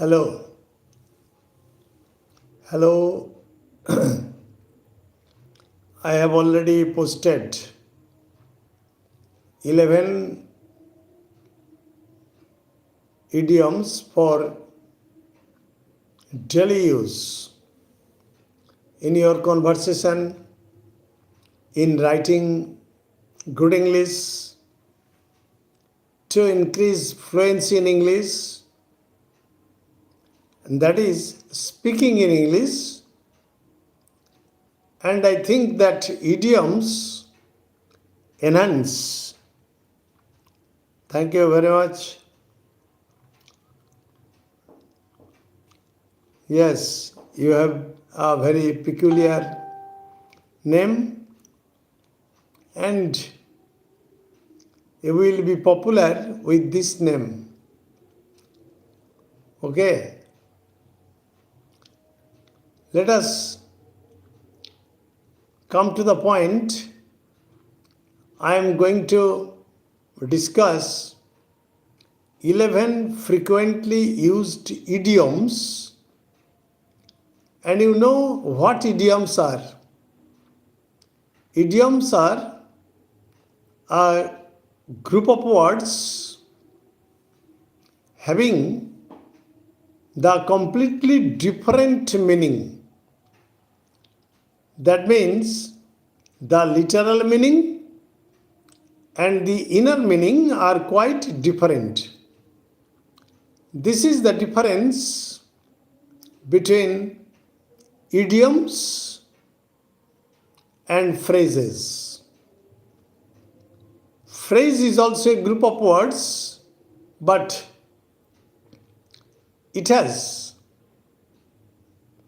Hello. Hello. I have already posted 11 idioms for daily use in your conversation, in writing good English, to increase fluency in English, and that is speaking in English. And I think that idioms enhance. Thank you very much. Yes, you have a very peculiar name and you will be popular with this name. Okay, let us come to the point. I am going to discuss 11 frequently used idioms. And you know what idioms are? Idioms are a group of words having the completely different meaning. That means the literal meaning and the inner meaning are quite different. This is the difference between idioms and phrases. Phrase is also a group of words, but it has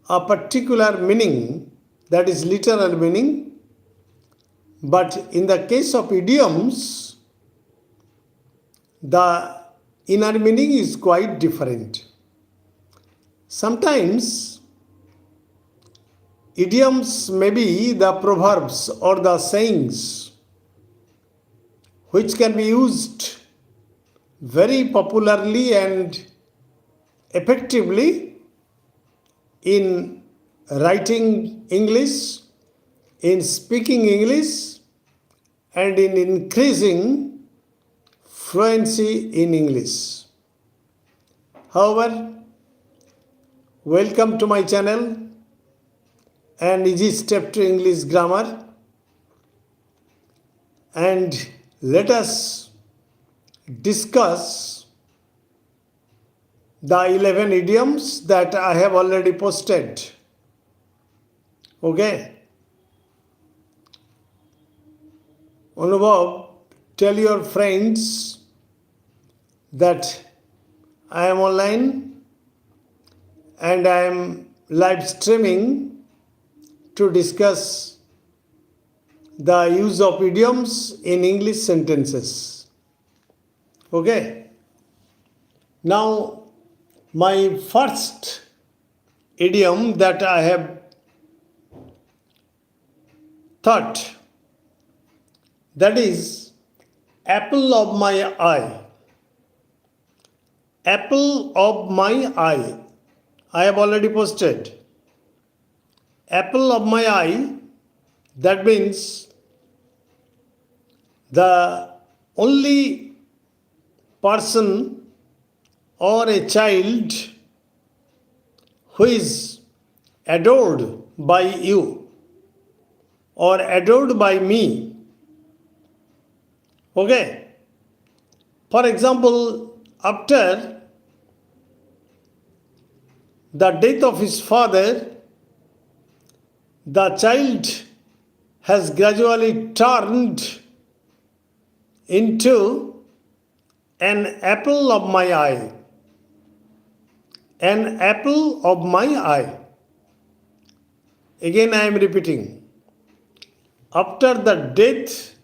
a particular meaning, that is literal meaning. But in the case of idioms, the inner meaning is quite different. Sometimes idioms may be the proverbs or the sayings which can be used very popularly and effectively in writing English, in speaking English, and in increasing fluency in English. However, welcome to my channel, an easy step to English grammar, and let us discuss the 11 idioms that I have already posted. Okay. Anubhav, tell your friends that I am online and I am live streaming to discuss the use of idioms in English sentences. Okay. Now, my first idiom that I have thought, that is apple of my eye. Apple of my eye. I have already posted. Apple of my eye, that means the only person or a child who is adored by you or adored by me. Okay. For example, after the death of his father, the child has gradually turned into an apple of my eye. An apple of my eye. Again, I am repeating. After the death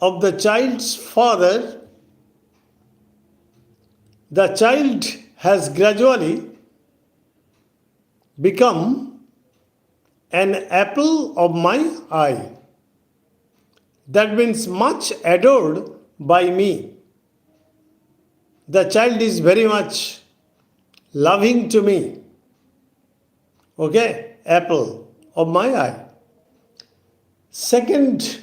of the child's father, the child has gradually become an apple of my eye. That means much adored by me. The child is very much loving to me. Okay, apple of my eye. Second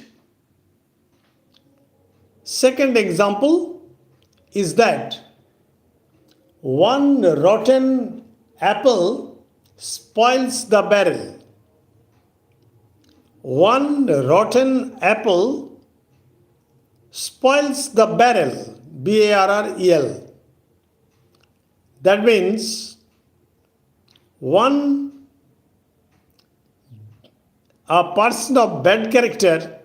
example is that one rotten apple spoils the barrel. One rotten apple spoils the barrel. barrel. That means a person of bad character,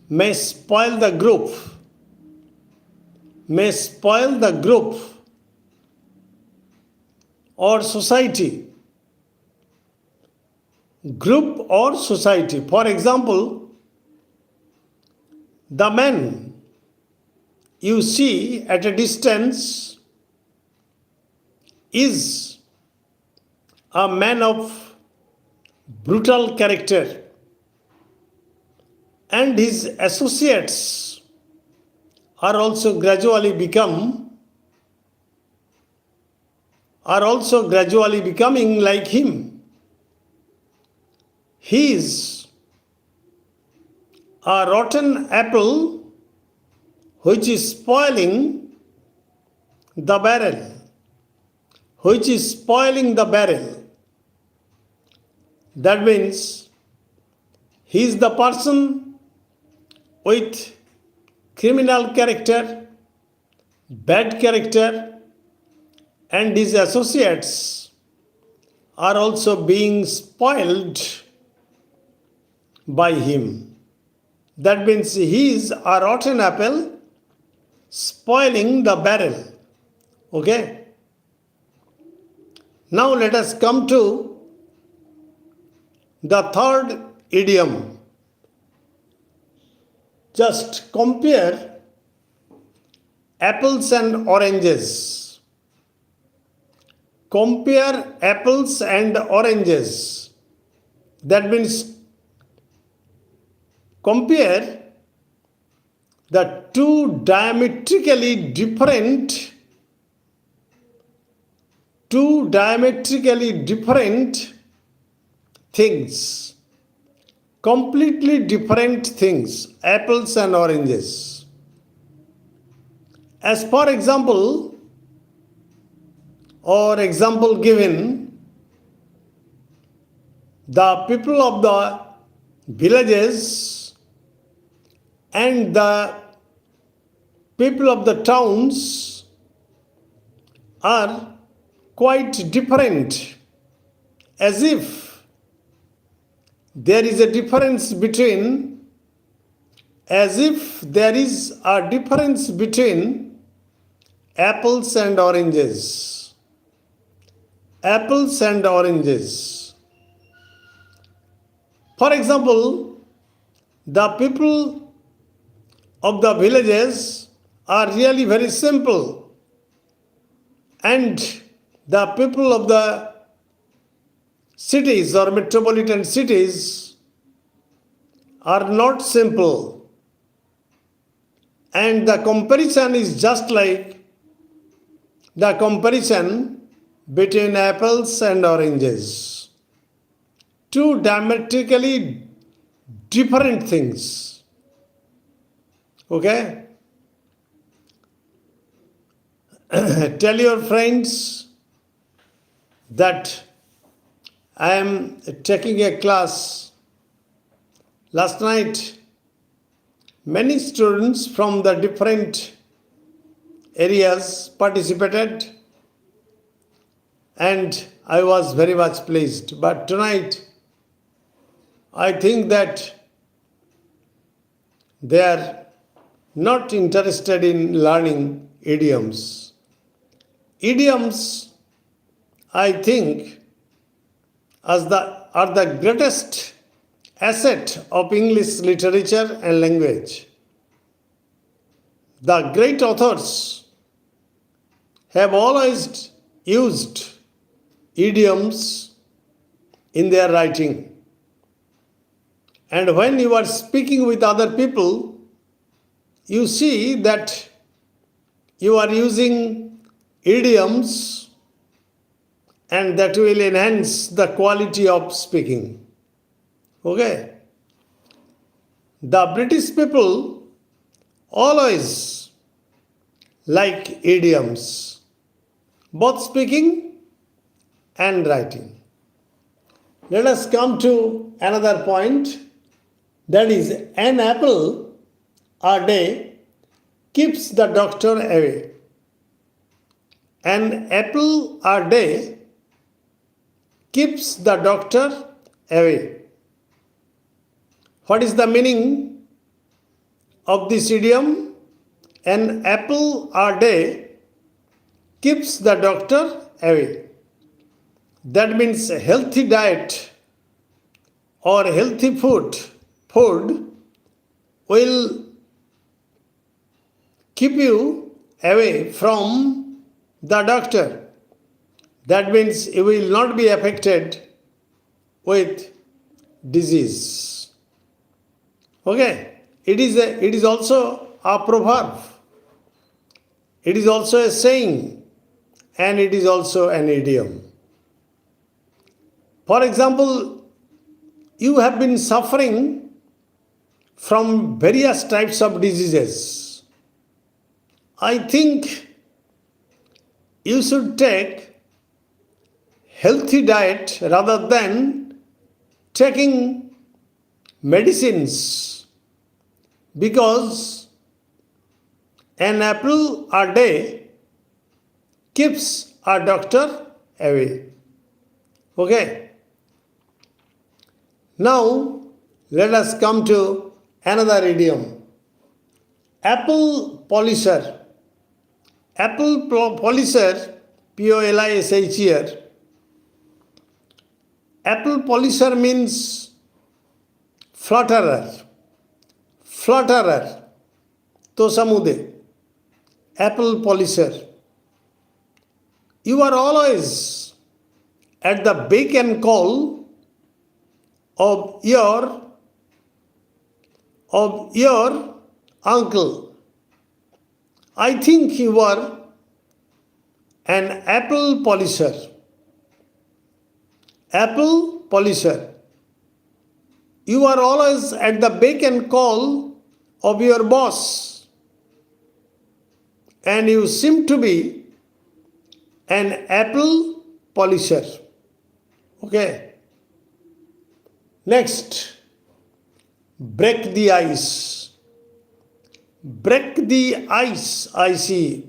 may spoil the group or society. For example, the man you see at a distance is a man of brutal character, and his associates are also gradually becoming like him. He is a rotten apple which is spoiling the barrel. That means he is the person with criminal character, bad character, and his associates are also being spoiled by him. That means he is a rotten apple spoiling the barrel. Okay? Now let us come to the third idiom. Just compare apples and oranges. Compare apples and oranges. That means compare the two diametrically different things, completely different things, apples and oranges. As for example, or example given, the people of the villages and the people of the towns are quite different, as if there is a difference between apples and oranges. For example, the people of the villages are really very simple, and the people of the cities or metropolitan cities are not simple. And the comparison is just like the comparison between apples and oranges. Two diametrically different things. Okay? Tell your friends that I am taking a class. Last night, many students from the different areas participated, and I was very much pleased. But tonight, I think that they are not interested in learning idioms. Idioms, I think, are the greatest asset of English literature and language. The great authors have always used idioms in their writing. And when you are speaking with other people, you see that you are using idioms and that will enhance the quality of speaking. Okay? The British people always like idioms, both speaking and writing. Let us come to another point, that is, an apple a day keeps the doctor away. An apple a day keeps the doctor away. What is the meaning of this idiom? An apple a day keeps the doctor away. That means a healthy diet or healthy food will keep you away from the doctor. That means you will not be affected with disease. Okay? It is also a proverb. It is also a saying, and it is also an idiom. For example, you have been suffering from various types of diseases. I think you should take healthy diet rather than taking medicines, because an apple a day keeps a doctor away. Okay? Now, let us come to another idiom. Apple polisher. Apple polisher, P-O-L-I-S-H-E-R. Apple polisher means flutterer. Flutterer. Tosamude. Apple polisher. You are always at the beck and call of your uncle. I think you are an apple polisher. Apple polisher. You are always at the beck and call of your boss, and you seem to be an apple polisher. Okay. Next, break the ice. Break the ice, I see.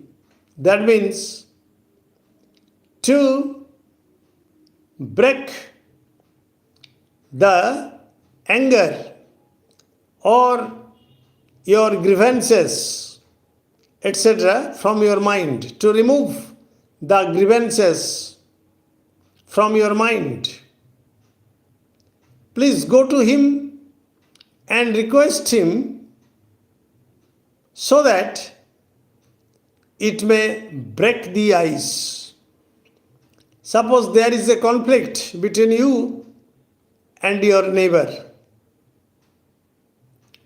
That means to break the anger or your grievances, etc., from your mind, to remove the grievances from your mind. Please go to him and request him so that it may break the ice. Suppose there is a conflict between you and your neighbor,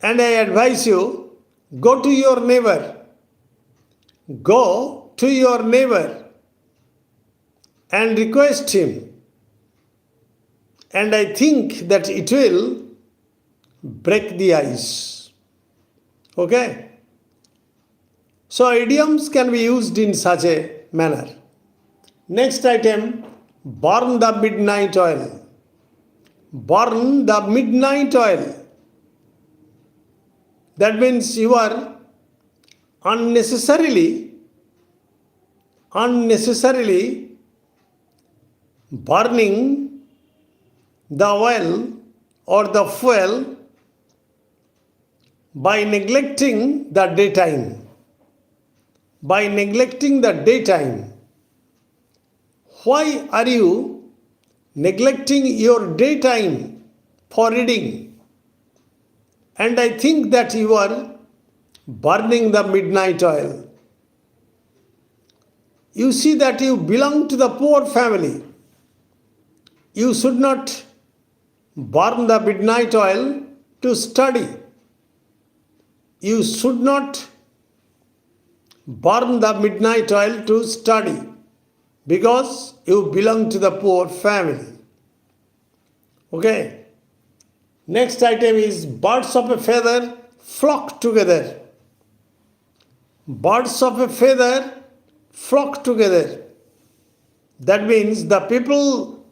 and I advise you, go to your neighbor. Go to your neighbor and request him. And I think that it will break the ice. Okay? So idioms can be used in such a manner. Next item, burn the midnight oil. Burn the midnight oil. That means you are unnecessarily burning the oil or the fuel by neglecting the daytime. By neglecting the daytime. Why are you neglecting your daytime for reading? And I think that you are burning the midnight oil. You see that you belong to the poor family. You should not burn the midnight oil to study. you should not burn the midnight oil to study because you belong to the poor family. Okay. Next item is birds of a feather flock together. Birds of a feather flock together. That means the people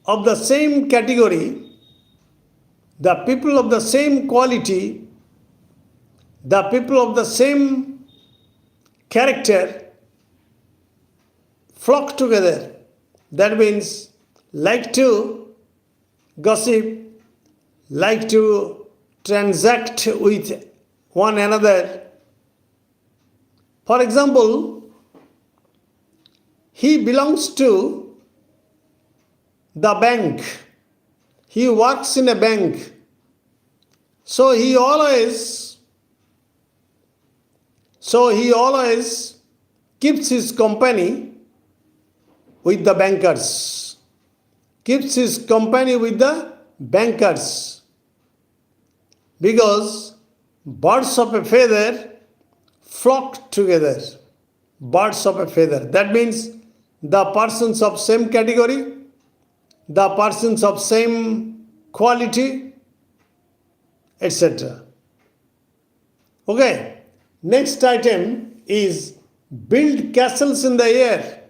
of the same category, the people of the same quality, the people of the same character flock together. That means like to gossip, like to transact with one another. For example, he belongs to the bank. He works in a bank. So he always keeps his company with the bankers. Keeps his company with the bankers. Because birds of a feather flock together. Birds of a feather. That means the persons of same category, the persons of same quality, etc. Okay. Next item is build castles in the air.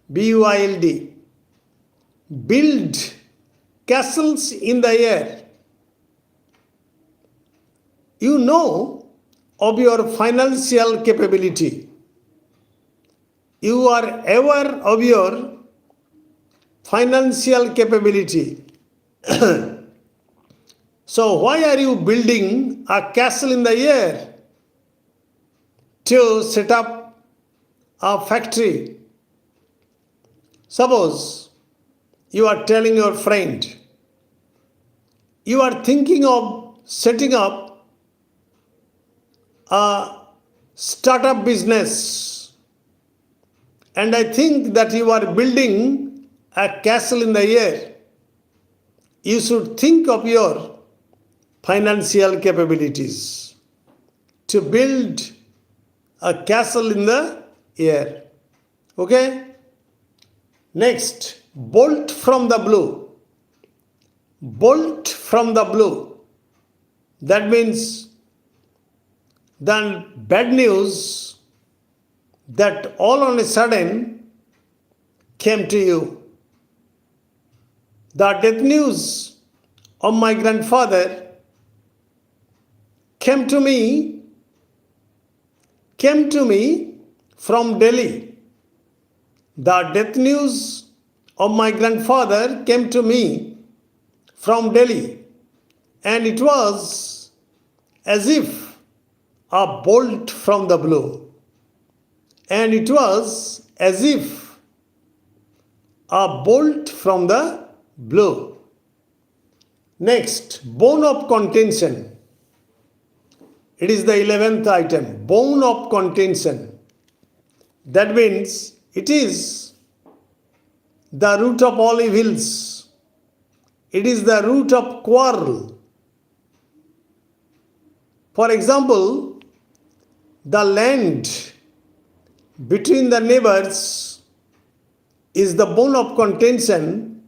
BUILD. Build castles in the air. You know of your financial capability. You are aware of your financial capability. So why are you building a castle in the air? To set up a factory. Suppose you are telling your friend, you are thinking of setting up a startup business, and I think that you are building a castle in the air. You should think of your financial capabilities to build a castle in the air. Okay? Next, bolt from the blue. Bolt from the blue. That means the bad news that all on a sudden came to you. The death news of my grandfather came to me from Delhi. The death news of my grandfather came to me from Delhi, and it was as if a bolt from the blue. And it was as if a bolt from the blue. Next, bone of contention. It is the 11th item, bone of contention. That means it is the root of all evils. It is the root of quarrel. For example, the land between the neighbors is the bone of contention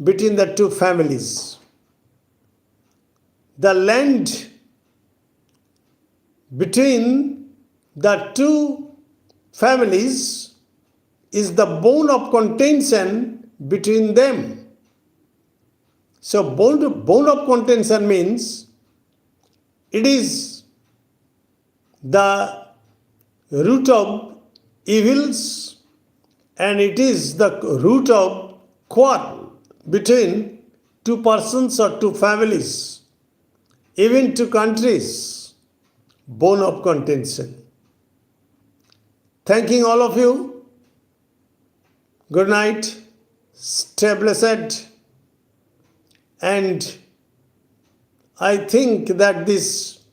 between the two families. The land between the two families is the bone of contention between them. So bone of contention means it is the root of evils, and it is the root of quarrel between two persons or two families, even two countries. Bone of contention. Thanking all of you. Good night. Stay blessed. And I think that this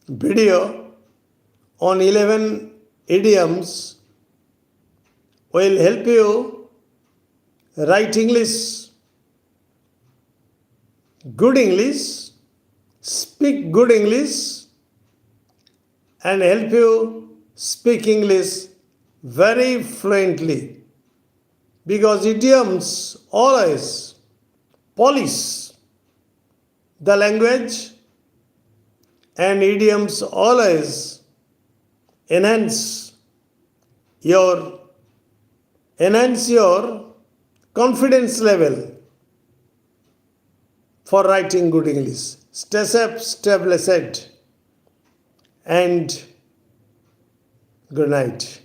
video on 11 idioms will help you write English, good English, speak good English and help you speak English very fluently because idioms always polish the language and idioms always enhance your enhance your confidence level for writing good English. Stay safe, stay blessed, and good night.